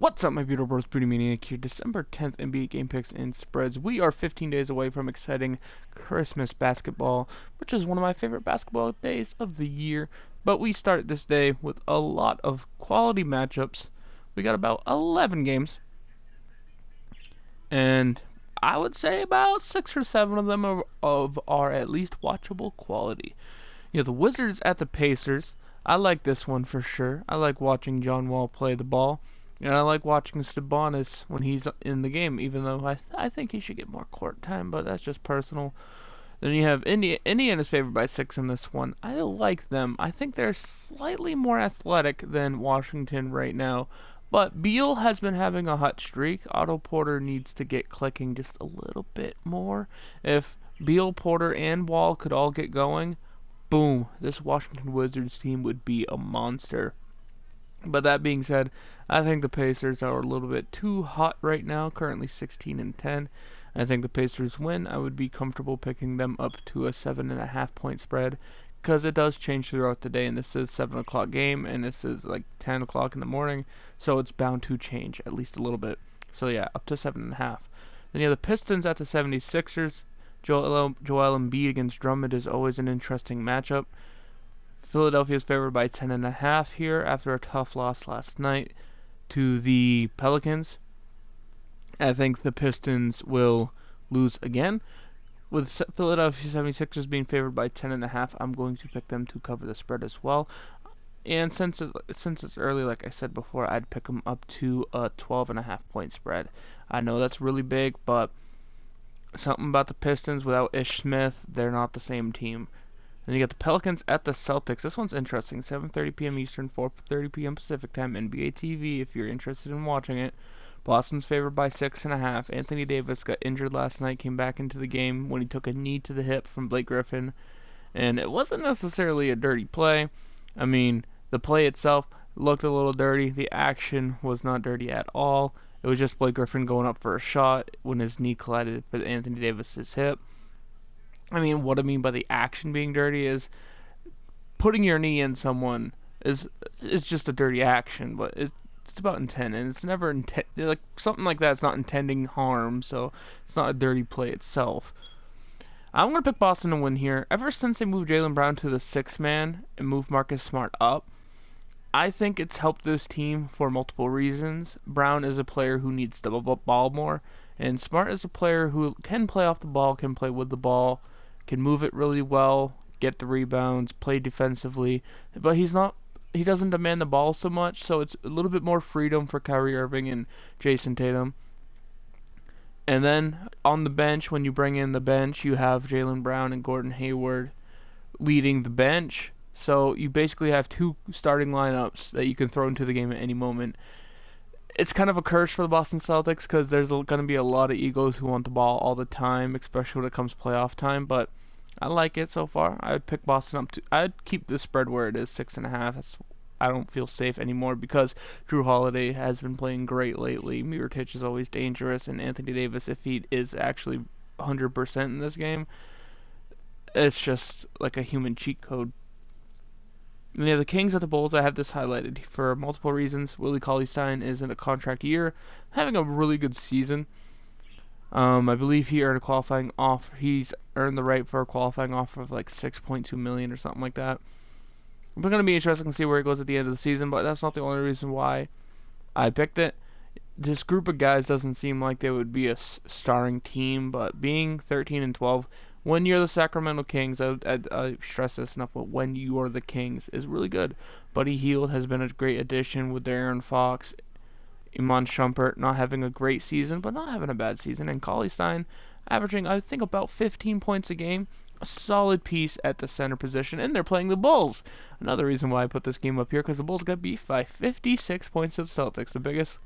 What's up, my beautiful bros? Maine-iac here. December 10th NBA game picks and spreads. We are 15 days away from exciting Christmas basketball, which is one of my favorite basketball days of the year. But we start this day with a lot of quality matchups. We got about 11 games, and I would say about 6 or 7 of them are at least watchable quality. You know, the Wizards at the Pacers. I like this one for sure. I like watching John Wall play the ball. And I like watching Sabonis when he's in the game, even though I think he should get more court time, but that's just personal. Then you have Indiana's favored by 6 in this one. I like them. I think they're slightly more athletic than Washington right now. But Beal has been having a hot streak. Otto Porter needs to get clicking just a little bit more. If Beal, Porter, and Wall could all get going, boom, this Washington Wizards team would be a monster. But that being said, I think the Pacers are a little bit too hot right now, currently 16-10. I think the Pacers win. I would be comfortable picking them up to a 7.5 point spread because it does change throughout the day, and this is 7 o'clock game, and this is like 10 o'clock in the morning, so it's bound to change at least a little bit. So yeah, up to 7.5. Then you have the Pistons at the 76ers. Joel Embiid against Drummond is always an interesting matchup. Philadelphia is favored by 10.5 here after a tough loss last night to the Pelicans. I think the Pistons will lose again. With Philadelphia 76ers being favored by 10.5, I'm going to pick them to cover the spread as well. And since it's early, like I said before, I'd pick them up to a 12.5 point spread. I know that's really big, but something about the Pistons without Ish Smith, they're not the same team. Then you got the Pelicans at the Celtics. This one's interesting. 7:30 p.m. Eastern, 4:30 p.m. Pacific time. NBA TV if you're interested in watching it. Boston's favored by 6.5. Anthony Davis got injured last night, came back into the game when he took a knee to the hip from Blake Griffin. And it wasn't necessarily a dirty play. I mean, the play itself looked a little dirty. The action was not dirty at all. It was just Blake Griffin going up for a shot when his knee collided with Anthony Davis's hip. I mean, what I mean by the action being dirty is putting your knee in someone is just a dirty action, but it's about intent, and it's never like something like that's not intending harm, so it's not a dirty play itself. I'm gonna pick Boston to win here. Ever since they moved Jaylen Brown to the 6-man and moved Marcus Smart up, I think it's helped this team for multiple reasons. Brown is a player who needs the ball more, and Smart is a player who can play off the ball, can play with the ball, can move it really well, get the rebounds, play defensively, but he doesn't demand the ball so much, so it's a little bit more freedom for Kyrie Irving and Jason Tatum. And then on the bench, when you bring in the bench, you have Jaylen Brown and Gordon Hayward leading the bench. So you basically have two starting lineups that you can throw into the game at any moment. It's kind of a curse for the Boston Celtics because there's going to be a lot of egos who want the ball all the time, especially when it comes playoff time. But I like it so far. I would pick Boston up to. I'd keep the spread where it is, 6.5. I don't feel safe anymore because Drew Holiday has been playing great lately. Mirotic is always dangerous, and Anthony Davis, if he is actually 100% in this game, it's just like a human cheat code. And yeah, the Kings at the Bulls, I have this highlighted for multiple reasons. Willie Cauley-Stein is in a contract year, having a really good season. I believe he earned a qualifying offer. He's earned the right for a qualifying offer of like $6.2 million or something like that. It's going to be interesting to see where he goes at the end of the season, but that's not the only reason why I picked it. This group of guys doesn't seem like they would be a starring team, but being 13-12, when you're the Sacramento Kings, I stress this enough, but when you are the Kings is really good. Buddy Hield has been a great addition with De'Aaron Fox. Iman Shumpert not having a great season, but not having a bad season. And Cauley-Stein averaging, I think, about 15 points a game. A solid piece at the center position. And they're playing the Bulls. Another reason why I put this game up here, because the Bulls got beat by 56 points to the Celtics. The biggest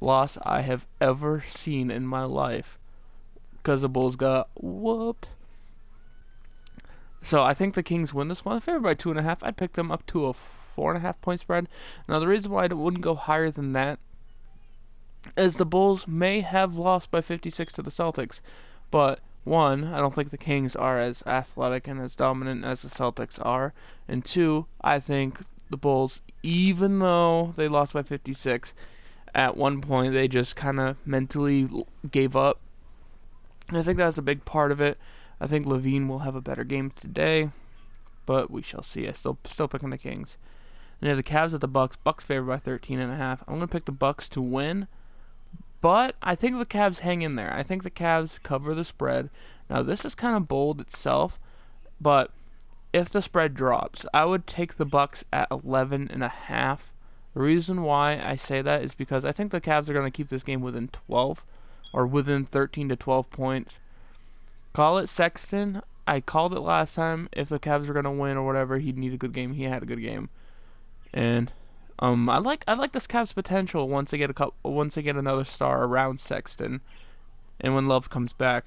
loss I have ever seen in my life. Because the Bulls got whooped. So I think the Kings win this one. They're favored by 2.5. I'd pick them up to a 4.5 point spread. Now the reason why I wouldn't go higher than that is the Bulls may have lost by 56 to the Celtics. But one, I don't think the Kings are as athletic and as dominant as the Celtics are. And two, I think the Bulls, even though they lost by 56, at one point they just kind of mentally gave up. And I think that's a big part of it. I think Levine will have a better game today, but we shall see. I still picking the Kings. And you have the Cavs at the Bucks. Bucks favored by 13.5. I'm gonna pick the Bucks to win, but I think the Cavs hang in there. I think the Cavs cover the spread. Now this is kind of bold itself, but if the spread drops, I would take the Bucks at 11.5. The reason why I say that is because I think the Cavs are going to keep this game within 12 or within 13 to 12 points. Call it Sexton. I called it last time. If the Cavs were going to win or whatever, he'd need a good game. He had a good game, and I like this Cavs potential once they get another star around Sexton, and when Love comes back,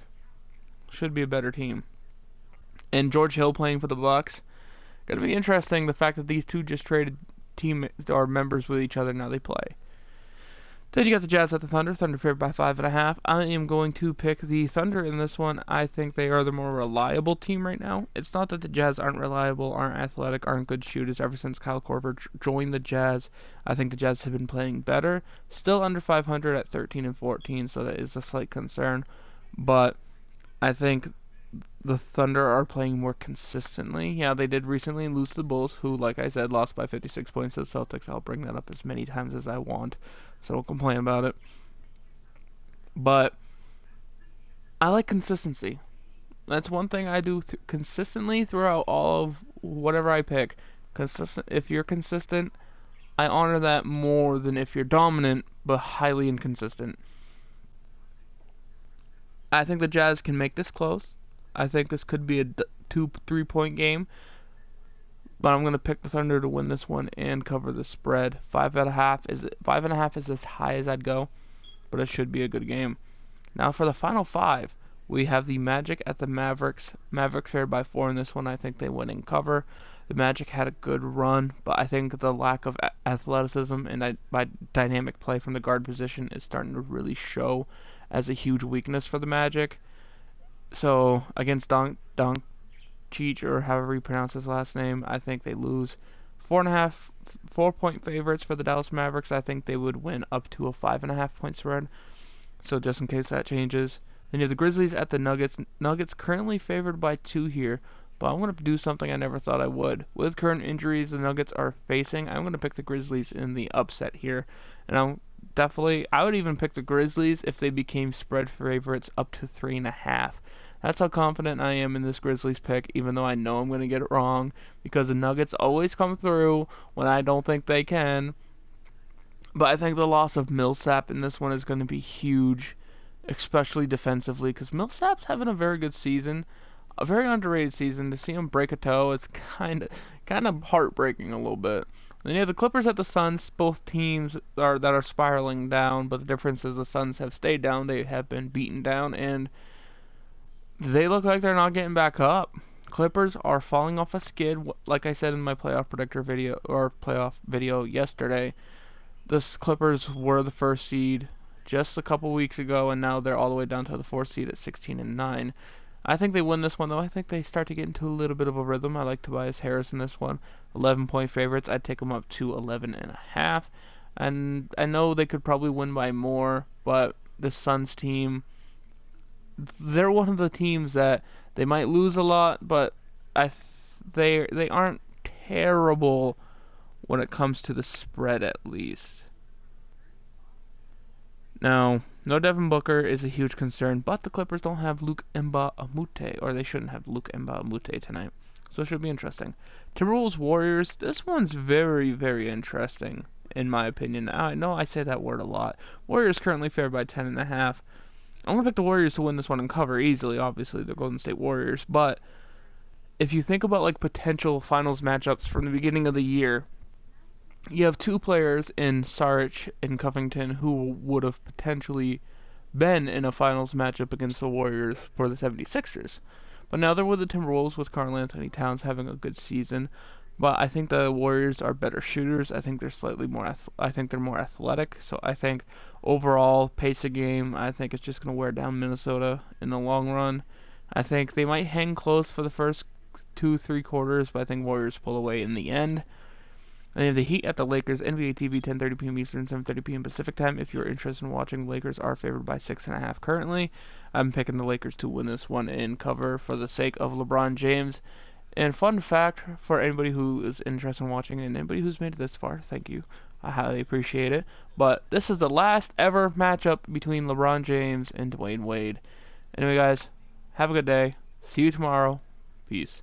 should be a better team. And George Hill playing for the Bucks. Gonna be interesting the fact that these two just traded team or members with each other. Now they play. Then you got the Jazz at the Thunder. Thunder favored by 5.5. I am going to pick the Thunder in this one. I think they are the more reliable team right now. It's not that the Jazz aren't reliable, aren't athletic, aren't good shooters. Ever since Kyle Korver joined the Jazz, I think the Jazz have been playing better. Still under 500 at 13-14, so that is a slight concern. But I think the Thunder are playing more consistently. Yeah, they did recently lose to the Bulls, who, like I said, lost by 56 points to the Celtics. I'll bring that up as many times as I want, so don't complain about it. But I like consistency. That's one thing I do consistently throughout all of whatever I pick. If you're consistent, I honor that more than if you're dominant but highly inconsistent. I think the Jazz can make this close. I think this could be a 2-3 point game, but I'm gonna pick the Thunder to win this one and cover the spread. 5.5 is as high as I'd go, but it should be a good game. Now for the final five, we have the Magic at the Mavericks. Mavericks favored by 4 in this one. I think they win and cover. The Magic had a good run, but I think the lack of athleticism and dynamic play from the guard position is starting to really show as a huge weakness for the Magic. So against Cheech, or however you pronounce his last name, I think they lose. 4.5 favorites for the Dallas Mavericks. I think they would win up to a 5.5 point spread. So just in case that changes. Then you have the Grizzlies at the Nuggets. Nuggets currently favored by 2 here, but I'm going to do something I never thought I would. With current injuries the Nuggets are facing, I'm going to pick the Grizzlies in the upset here. And I would even pick the Grizzlies if they became spread favorites up to 3.5. That's how confident I am in this Grizzlies pick, even though I know I'm going to get it wrong, because the Nuggets always come through when I don't think they can. But I think the loss of Millsap in this one is going to be huge, especially defensively, because Millsap's having a very good season, a very underrated season. To see him break a toe, it's kind of heartbreaking a little bit. Then you have the Clippers at the Suns. Both teams that are spiraling down, but the difference is the Suns have stayed down. They have been beaten down, and they look like they're not getting back up. Clippers are falling off a skid, like I said in my playoff video yesterday. The Clippers were the first seed just a couple weeks ago, and now they're all the way down to the 4th seed at 16-9. I think they win this one, though. I think they start to get into a little bit of a rhythm. I like Tobias Harris in this one. 11-point favorites. I'd take them up to 11.5. And I know they could probably win by more, but the Suns team, they're one of the teams that they might lose a lot, but they aren't terrible when it comes to the spread, at least. Now, no Devin Booker is a huge concern, but the Clippers don't have Luke Mbah-a-Moute, or they shouldn't have Luke Mbah-a-Moute tonight, so it should be interesting. Timberwolves Warriors, this one's very, very interesting, in my opinion. I know I say that word a lot. Warriors currently favored by 10.5. I'm going to pick the Warriors to win this one and cover easily. Obviously, they're Golden State Warriors. But if you think about like potential finals matchups from the beginning of the year, you have 2 players in Saric and Covington who would have potentially been in a finals matchup against the Warriors for the 76ers. But now they're with the Timberwolves with Karl-Anthony Towns having a good season. But I think the Warriors are better shooters. I think they're slightly more. I think they're more athletic. So I think overall pace of game, I think it's just going to wear down Minnesota in the long run. I think they might hang close for the first 2-3 quarters, but I think Warriors pull away in the end. And you have the Heat at the Lakers, NBA TV, 10:30 p.m. Eastern, 7:30 p.m. Pacific time. If you're interested in watching, Lakers are favored by 6.5 currently. I'm picking the Lakers to win this one in cover for the sake of LeBron James. And fun fact for anybody who is interested in watching and anybody who's made it this far, thank you. I highly appreciate it. But this is the last ever matchup between LeBron James and Dwayne Wade. Anyway, guys, have a good day. See you tomorrow. Peace.